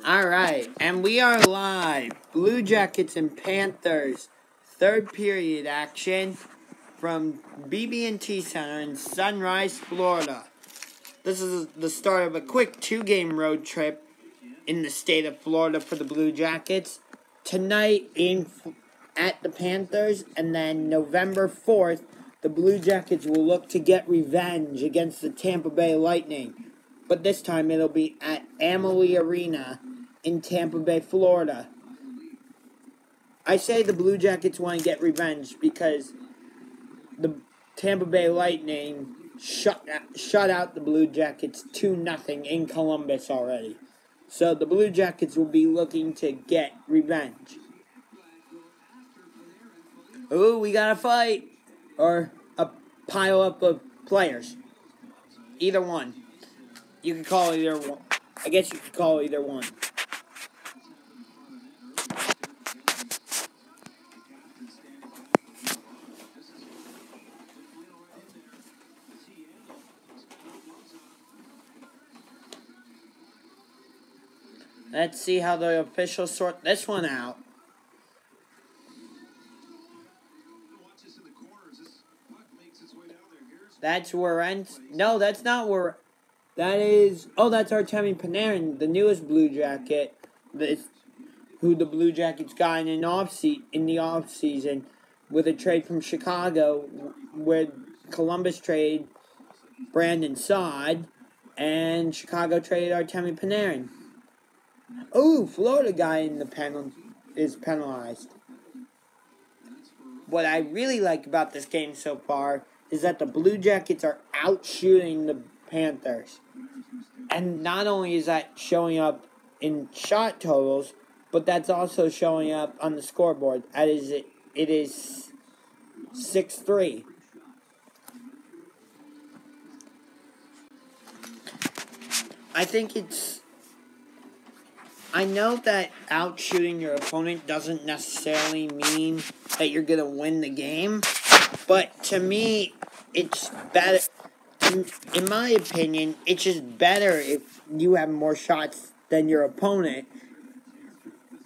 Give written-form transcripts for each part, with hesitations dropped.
Alright, and we are live. Blue Jackets and Panthers. Third period action from BB&T Center in Sunrise, Florida. This is the start of a quick 2-game road trip in the state of Florida for the Blue Jackets. Tonight at the Panthers, and then November 4th, the Blue Jackets will look to get revenge against the Tampa Bay Lightning. But this time it'll be at Amalie Arena in Tampa Bay, Florida. I say the Blue Jackets want to get revenge because the Tampa Bay Lightning shut out the Blue Jackets 2-0 in Columbus already. So the Blue Jackets will be looking to get revenge. Ooh, we got a fight. Or a pile up of players. Either one. You could call it either one. I guess you could call it either one. Let's see how the officials sort this one out. That's Warrant. No, that's not where. That is. Oh, that's Artemi Panarin, the newest Blue Jacket. Who the Blue Jackets got in the offseason with a trade from Chicago, where Columbus traded Brandon Saad, and Chicago traded Artemi Panarin. Oh, Florida guy in the is penalized. What I really like about this game so far is that the Blue Jackets are out-shooting the Panthers. And not only is that showing up in shot totals, but that's also showing up on the scoreboard. It is 6-3. I know that out-shooting your opponent doesn't necessarily mean that you're going to win the game, but to me, it's better. In my opinion, it's just better if you have more shots than your opponent,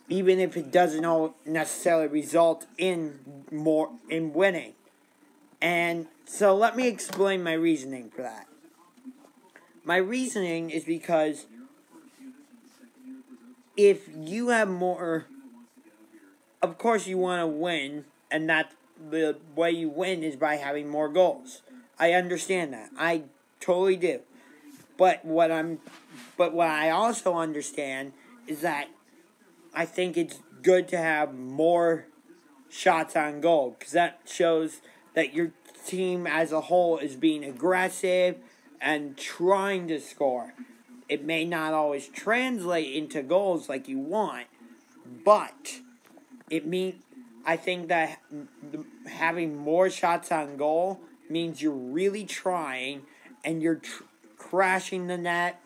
even if it doesn't necessarily result in winning. And so let me explain my reasoning for that. My reasoning is because if you have more, of course you want to win, and that the way you win is by having more goals. I understand that. I totally do. But what I also understand is that I think it's good to have more shots on goal, because that shows that your team as a whole is being aggressive and trying to score. It may not always translate into goals like you want, but I think that having more shots on goal means you're really trying, and you're crashing the net.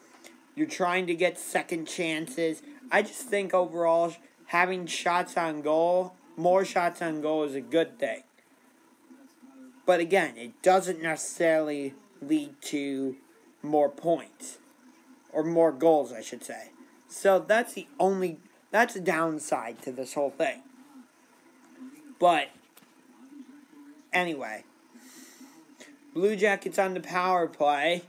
You're trying to get second chances. I just think overall having shots on goal, more shots on goal, is a good thing. But again, it doesn't necessarily lead to more points. Or more goals, I should say. So that's the downside to this whole thing. But anyway, Blue Jackets on the power play.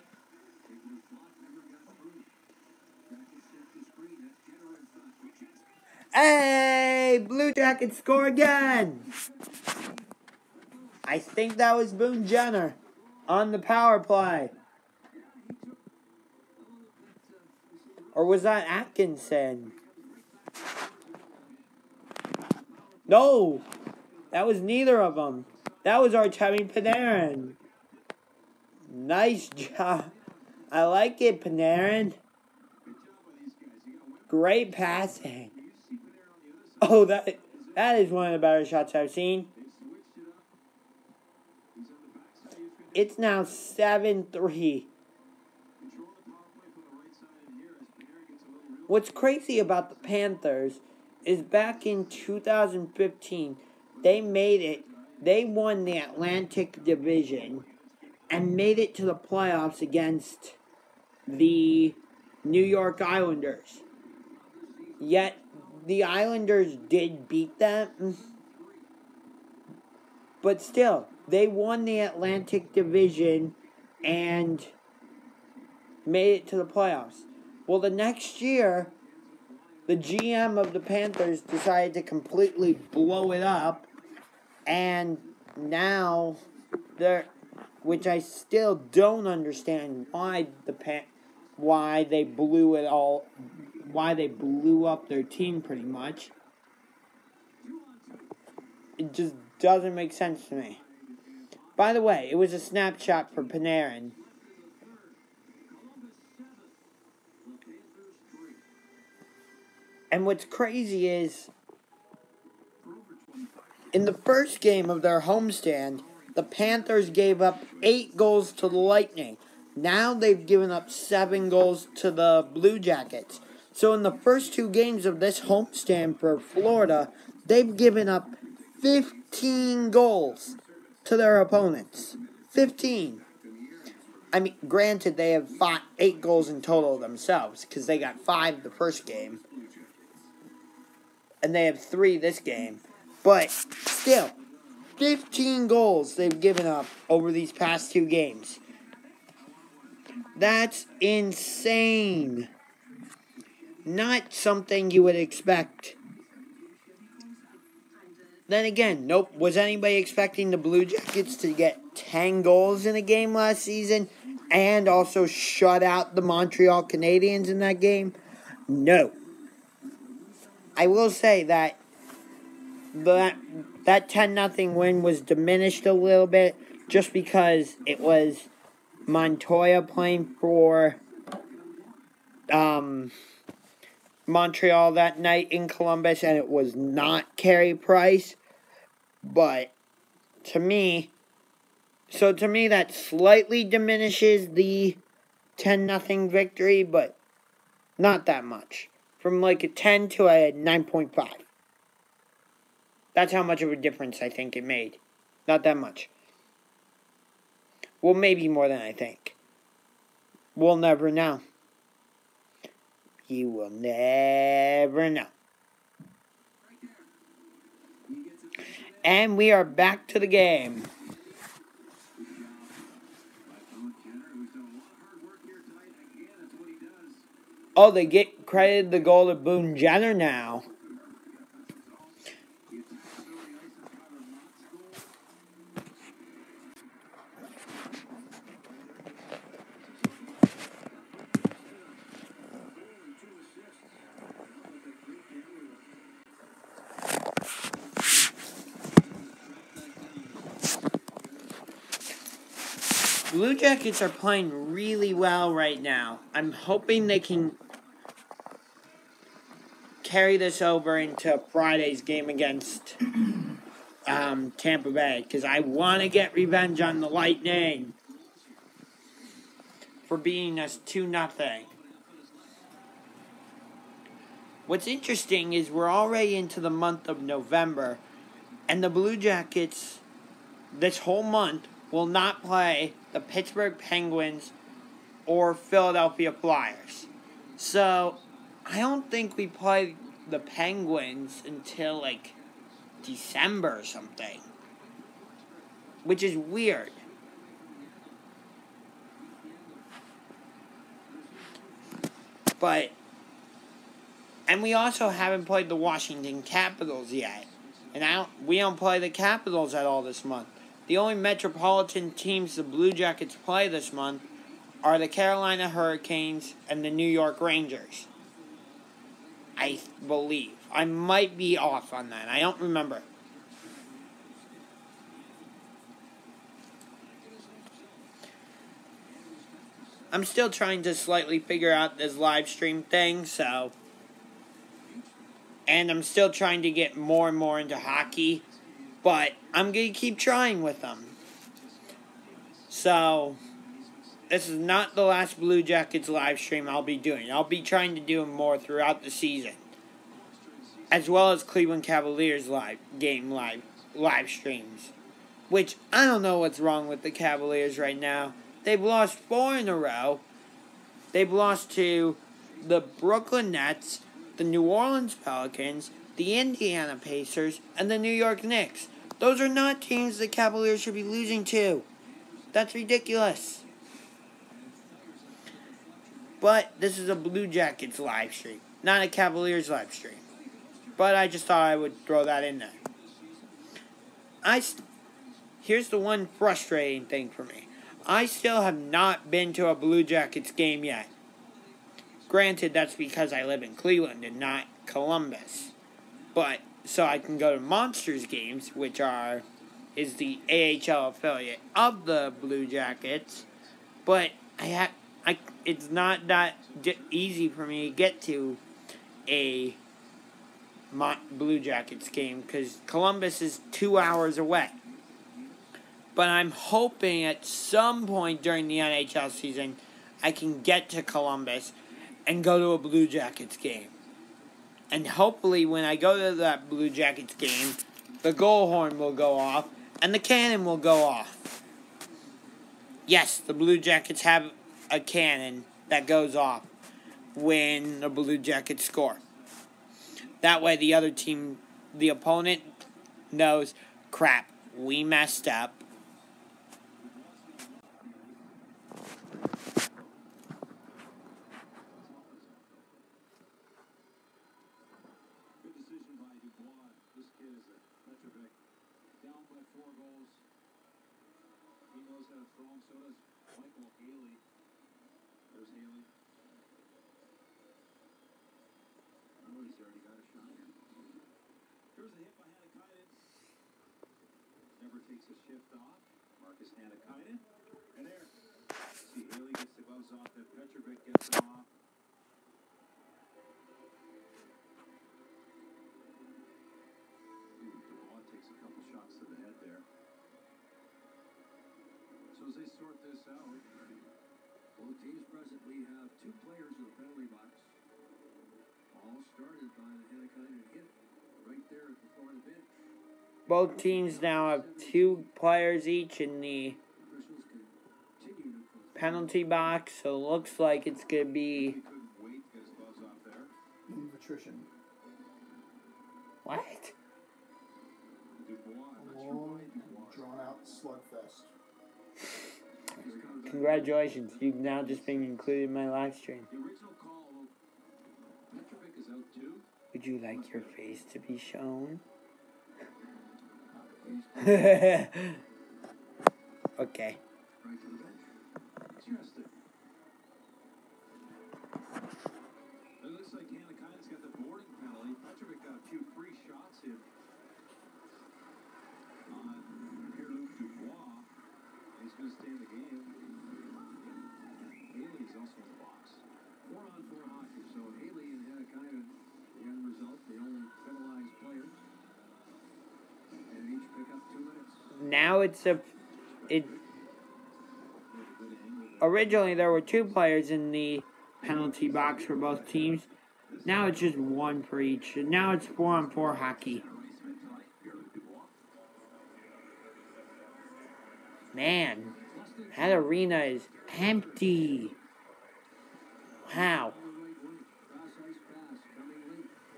Hey, Blue Jackets score again. I think that was Boone Jenner on the power play. Or was that Atkinson? No! That was neither of them. That was Artemi Panarin. Nice job. I like it, Panarin. Great passing. Oh, that is one of the better shots I've seen. It's now 7-3. What's crazy about the Panthers is back in 2015, they won the Atlantic Division and made it to the playoffs against the New York Islanders. Yet, the Islanders did beat them. But still, they won the Atlantic Division and made it to the playoffs. Well, the next year, the GM of the Panthers decided to completely blow it up. And now, which I still don't understand why why they blew up their team pretty much. It just doesn't make sense to me. By the way, it was a snapshot for Panarin. And what's crazy is, in the first game of their homestand, the Panthers gave up 8 goals to the Lightning. Now they've given up 7 goals to the Blue Jackets. So in the first 2 games of this homestand for Florida, they've given up 15 goals to their opponents. 15. I mean, granted, they have 8 goals in total themselves, because they got 5 the first game. And they have 3 this game. But still, 15 goals they've given up over these past 2 games. That's insane. Not something you would expect. Then again, nope. Was anybody expecting the Blue Jackets to get 10 goals in a game last season and also shut out the Montreal Canadiens in that game? No. I will say that that 10-0 win was diminished a little bit just because it was Montoya playing for Montreal that night in Columbus, and it was not Carey Price. But to me that slightly diminishes the 10-0 victory, but not that much. From like a 10 to a 9.5. That's how much of a difference I think it made. Not that much. Well, maybe more than I think. We'll never know. You will never know. And we are back to the game. Oh, they get credited the goal to Boone Jenner now. Blue Jackets are playing really well right now. I'm hoping they can carry this over into Friday's game against Tampa Bay, because I want to get revenge on the Lightning for beating us 2-0. What's interesting is we're already into the month of November, and the Blue Jackets this whole month will not play the Pittsburgh Penguins or Philadelphia Flyers. So, I don't think we play the Penguins until, like, December or something. Which is weird. And we also haven't played the Washington Capitals yet. And we don't play the Capitals at all this month. The only metropolitan teams the Blue Jackets play this month are the Carolina Hurricanes and the New York Rangers. I believe. I might be off on that. I don't remember. I'm still trying to slightly figure out this live stream thing, so... And I'm still trying to get more and more into hockey. But I'm going to keep trying with them. So, this is not the last Blue Jackets live stream I'll be doing. I'll be trying to do more throughout the season. As well as Cleveland Cavaliers live streams. Which, I don't know what's wrong with the Cavaliers right now. They've lost 4 in a row. They've lost to the Brooklyn Nets, the New Orleans Pelicans, the Indiana Pacers, and the New York Knicks. Those are not teams the Cavaliers should be losing to. That's ridiculous. But this is a Blue Jackets live stream, not a Cavaliers live stream. But I just thought I would throw that in there. Here's the one frustrating thing for me. I still have not been to a Blue Jackets game yet. Granted, that's because I live in Cleveland and not Columbus. But, so I can go to Monsters games, which is the AHL affiliate of the Blue Jackets. But it's not that easy for me to get to a Blue Jackets game because Columbus is 2 hours away. But I'm hoping at some point during the NHL season I can get to Columbus and go to a Blue Jackets game. And hopefully when I go to that Blue Jackets game, the goal horn will go off and the cannon will go off. Yes, the Blue Jackets have a cannon that goes off when the Blue Jackets score. That way the other team, the opponent, knows, crap, we messed up. Takes a shift off. Marcus Hanakainen. And there. See, Haley gets the gloves off. Then Petrovic gets them off. Dubois takes a couple shots to the head there. So as they sort this out, both teams presently have 2 players in the penalty box. All started by the Hanakainen hit right there at the Florida bench. Both teams now have 2 players each in the penalty box, so it looks like it's going to be... Attrition. What? A long, drawn-out slugfest. Congratulations, you've now just been included in my live stream. Would you like your face to be shown? Okay. Interesting. It looks like Hanakainen's got the boarding penalty. Petrovic got a few free shots in on Pierre-Luc Dubois. He's going to stay in the game. Haley's also in the box. 4-on-4 hockey. So Haley and Hanakainen, the end result, the only penalized players. And each pick up 2 minutes. Now originally there were 2 players in the penalty box for both teams. Now it's just 1 for each. Now it's 4-on-4 hockey. Man, that arena is empty. Wow.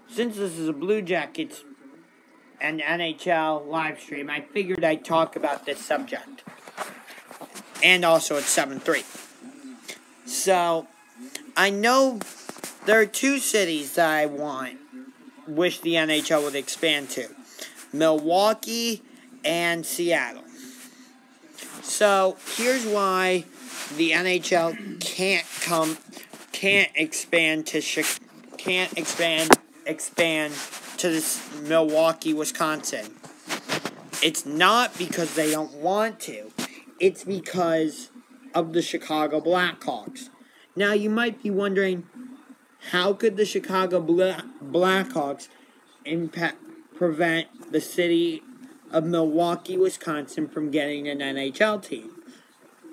Since this is a Blue Jackets and NHL live stream, I figured I'd talk about this subject. And also it's 7-3. So, I know there are 2 cities that I wish the NHL would expand to. Milwaukee and Seattle. So, here's why the NHL can't expand to this Milwaukee, Wisconsin. It's not because they don't want to. It's because of the Chicago Blackhawks. Now, you might be wondering, how could the Chicago Blackhawks prevent the city of Milwaukee, Wisconsin from getting an NHL team?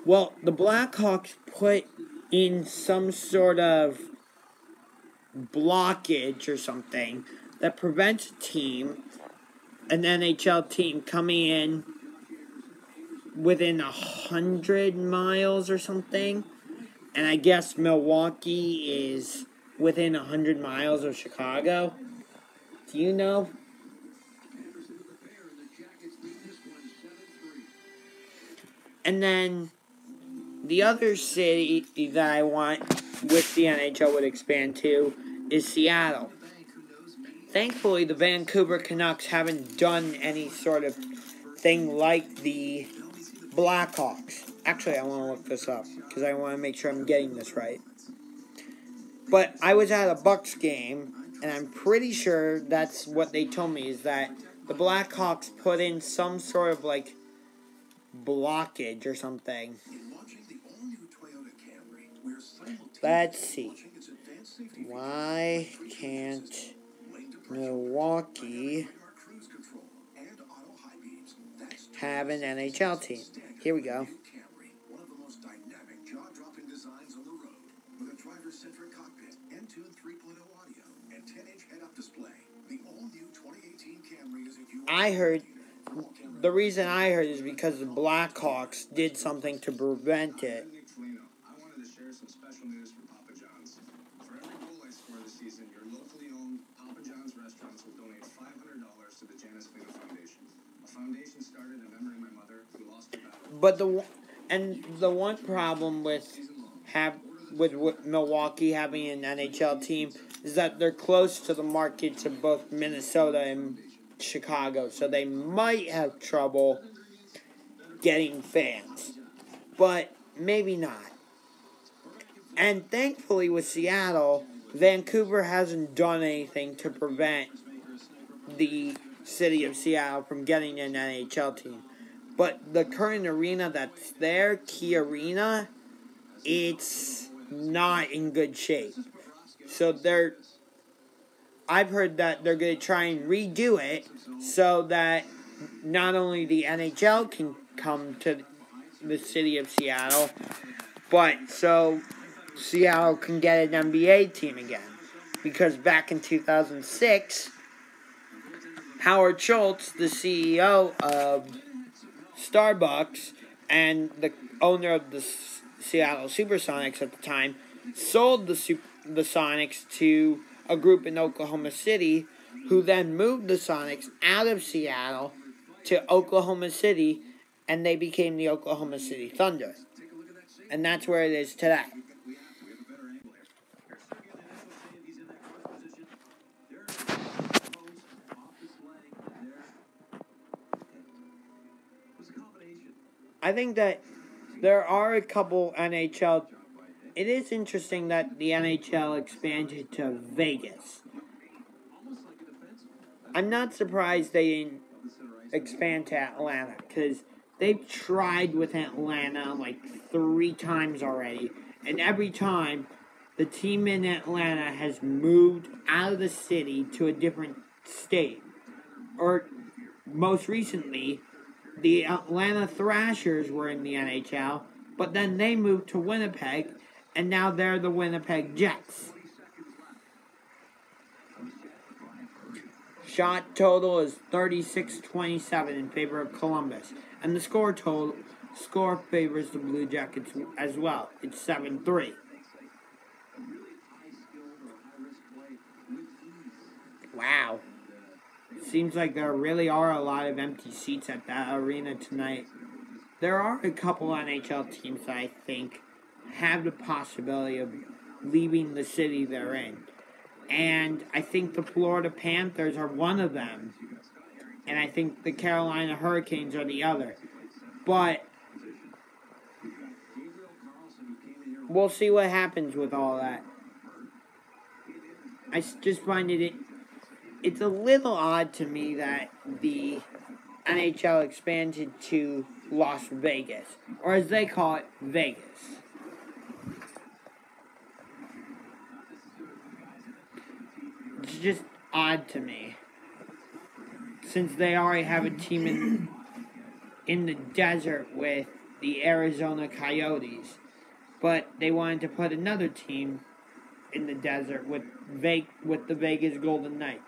Well, the Blackhawks put in some sort of blockage or something that prevents an NHL team coming in within 100 miles or something. And I guess Milwaukee is within 100 miles of Chicago. Do you know? And then the other city that I want with the NHL would expand to is Seattle. Thankfully, the Vancouver Canucks haven't done any sort of thing like the Blackhawks. Actually, I want to look this up because I want to make sure I'm getting this right. But I was at a Bucks game, and I'm pretty sure that's what they told me, is that the Blackhawks put in some sort of, like, blockage or something. Let's see. Why can't Milwaukee have an NHL team? Here we go. The reason I heard is because the Blackhawks did something to prevent it. I wanted to share some special news from Papa John's. For every goal I score this season, your locally owned Papa John's restaurants will donate $500 to the Janice Flynn Foundation. A foundation started in memory of my mother who lost her battle. But the one problem with Milwaukee having an NHL team is that they're close to the markets of both Minnesota and Chicago, so they might have trouble getting fans, but maybe not. And thankfully with Seattle, Vancouver hasn't done anything to prevent the city of Seattle from getting an NHL team. But the current arena that's there, Key Arena, it's not in good shape. So I've heard that they're going to try and redo it so that not only the NHL can come to the city of Seattle, but so Seattle can get an NBA team again. Because back in 2006, Howard Schultz, the CEO of Starbucks and the owner of the Seattle Supersonics at the time, sold the Sonics to a group in Oklahoma City, who then moved the Sonics out of Seattle to Oklahoma City, and they became the Oklahoma City Thunder. And that's where it is today. I think that there are a couple NHL. It is interesting that the NHL expanded to Vegas. I'm not surprised they didn't expand to Atlanta, because they've tried with Atlanta like 3 times already, and every time the team in Atlanta has moved out of the city to a different state. Or most recently, the Atlanta Thrashers were in the NHL, but then they moved to Winnipeg, and now they're the Winnipeg Jets. Shot total is 36-27 in favor of Columbus, and the score favors the Blue Jackets as well. It's 7-3. Wow. Seems like there really are a lot of empty seats at that arena tonight. There are a couple NHL teams that I think have the possibility of leaving the city they're in. And I think the Florida Panthers are one of them. And I think the Carolina Hurricanes are the other. But we'll see what happens with all that. I just find it's a little odd to me that the NHL expanded to Las Vegas, or as they call it, Vegas. It's just odd to me, since they already have a team in the desert with the Arizona Coyotes, but they wanted to put another team in the desert with the Vegas Golden Knights.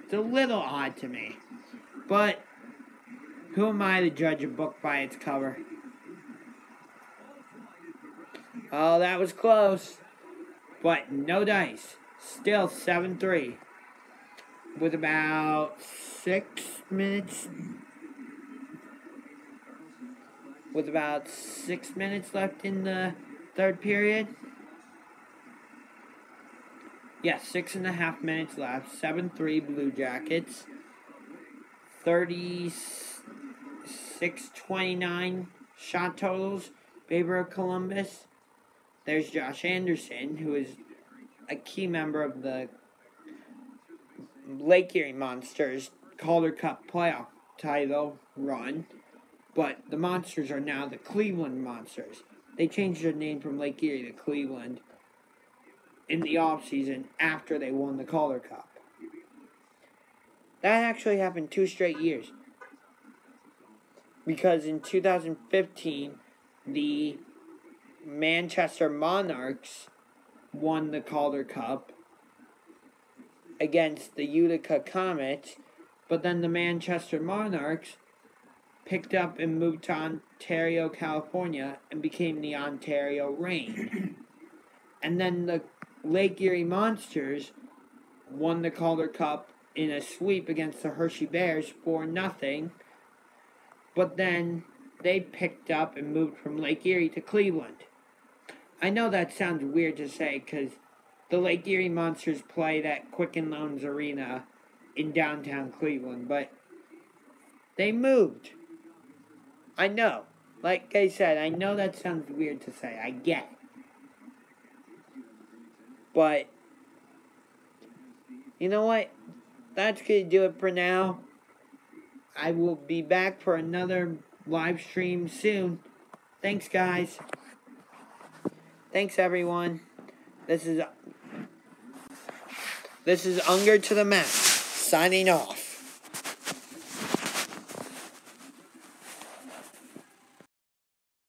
It's a little odd to me, but who am I to judge a book by its cover? Oh, that was close. but no dice. Still 7-3. With about 6 minutes. With about 6 minutes left in the third period. Yes, 6.5 minutes left. 7-3 Blue Jackets. 36-29 shot totals. Favor of Columbus. There's Josh Anderson, who is a key member of the Lake Erie Monsters Calder Cup playoff title run. But the Monsters are now the Cleveland Monsters. They changed their name from Lake Erie to Cleveland in the offseason after they won the Calder Cup. That actually happened 2 straight years. Because in 2015, the Manchester Monarchs won the Calder Cup against the Utica Comets, but then the Manchester Monarchs picked up and moved to Ontario, California, and became the Ontario Reign. And then the Lake Erie Monsters won the Calder Cup in a sweep against the Hershey Bears 4-0, but then they picked up and moved from Lake Erie to Cleveland. I know that sounds weird to say because the Lake Erie Monsters played at Quicken Loans Arena in downtown Cleveland, but they moved. I know. Like I said, I know that sounds weird to say. I get it. But, you know what? That's going to do it for now. I will be back for another live stream soon. Thanks, guys. Thanks, everyone. This is Unger to the Max, signing off.